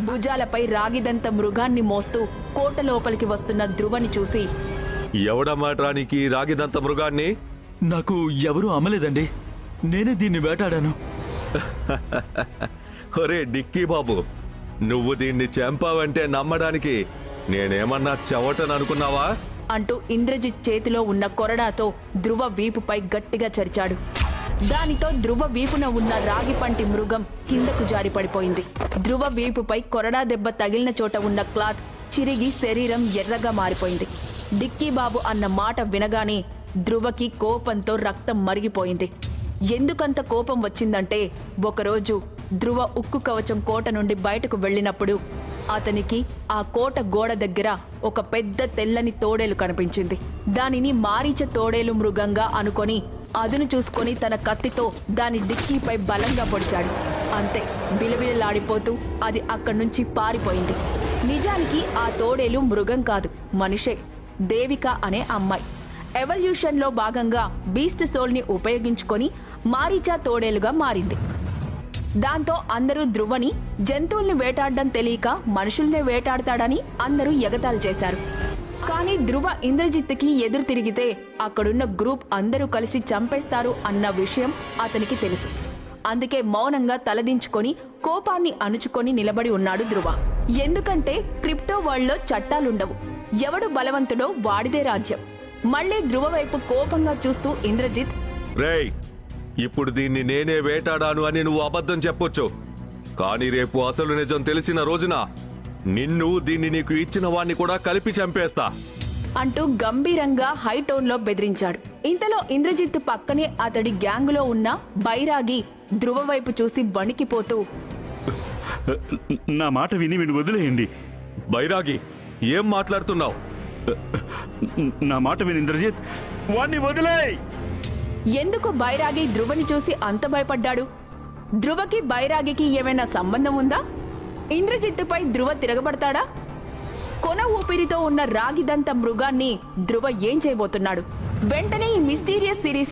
భుజాలపై రాగిదంత మృగాన్ని మోస్తూ కోట లోపలికి వస్తున్న ధ్రువని చూసి, ఎవడమ్మాట్రానికి రాగిదంత మృగాన్ని? నాకు ఎవరూ అమ్మలేదండి, నేనే దీన్ని వేటాడాను. ఒరే డిక్కీ బాబు, నువ్వు దీన్ని చంపావంటే నమ్మడానికి నేనేమన్నా చవటననుకున్నావా? అంటూ ఇంద్రజిత్ చేతిలో ఉన్న కొరడాతో ధ్రువ వీపుపై గట్టిగా చరిచాడు. దానితో ధ్రువ వీపున ఉన్న రాగిపంటి మృగం కిందకు జారి పడిపోయింది. ధ్రువ వీపుపై కొరడా దెబ్బ తగిలిన చోట ఉన్న క్లాత్ చిరిగి శరీరం ఎర్రగా మారిపోయింది. డిక్కీ బాబు అన్న మాట వినగానే ధ్రువకి కోపంతో రక్తం మరిగిపోయింది. ఎందుకంత కోపం వచ్చిందంటే, ఒకరోజు ధ్రువ ఉక్కు కవచం కోట నుండి బయటకు వెళ్ళినప్పుడు అతనికి ఆ కోట గోడ దగ్గర ఒక పెద్ద తెల్లని తోడేలు కనిపించింది. దానిని మారీచ తోడేలు మృగంగా అనుకొని అదును చూసుకొని తన కత్తితో దాని డిక్కీపై బలంగా పొడిచాడు. అంతే, విలవిలలాడిపోతూ అది అక్కడి నుంచి పారిపోయింది. నిజానికి ఆ తోడేలు మృగం కాదు, మనిషే. దేవిక అనే అమ్మాయి ఎవల్యూషన్లో భాగంగా బీస్ట్ సోల్ని ఉపయోగించుకొని మారీచా తోడేలుగా మారింది. దాంతో అందరూ ధ్రువని జంతువుల్ని వేటాడడం తెలియక మనుషుల్నే వేటాడతాడని అందరూ ఎగతాళి చేశారు. కానీ ధ్రువ ఇంద్రజిత్తుకి ఎదురు తిరిగితే అక్కడున్న గ్రూప్ అందరూ కలిసి చంపేస్తారు అన్న విషయం అతనికి తెలుసు. అందుకే మౌనంగా తలదించుకొని కోపాన్ని అణుచుకొని నిలబడి ఉన్నాడు ధ్రువ. ఎందుకంటే క్రిప్టో వరల్డ్లో చట్టాలుండవు, ఎవడు బలవంతుడో వాడిదే రాజ్యం. మళ్లీ ధ్రువ వైపు కోపంగా చూస్తూ ఇంద్రజిత్, రేయ్, ఇప్పుడు దీన్ని నేనే వేటాడాను అని నువ్వు అబద్ధం చెప్పొచ్చు, కానీ రేపు అసలు నిజం తెలిసిన రోజున నిన్ను దీన్ని నీకు ఇచ్చిన వాణ్ణి కూడా కలిపి చంపేస్తా అంటూ గంభీరంగా హైటోన్లో బెదిరించాడు. ఇంతలో ఇంద్రజిత్ పక్కనే అతడి గ్యాంగులో ఉన్న బైరాగి ధ్రువ వైపు చూసి వణికిపోతూ, నా మాట విని వీడిని వదిలేయండి. బైరాగి, ఏం మాట్లాడుతున్నావు? నా మాట విని ఇంద్రజిత్, వాణ్ణి వదిలేయ్. ఎందుకు బైరాగి ధ్రువని చూసి అంత భయపడ్డాడు? ధ్రువకి బైరాగికి ఏమైనా సంబంధం ఉందా? ఇంద్రజిత్తుపై ధ్రువ తిరగబడతాడా? కొన ఊపిరితో ఉన్న రాగిదంత మృగాన్ని ధ్రువ ఏం చేయబోతున్నాడు? వెంటనే ఈ మిస్టీరియస్ సిరీస్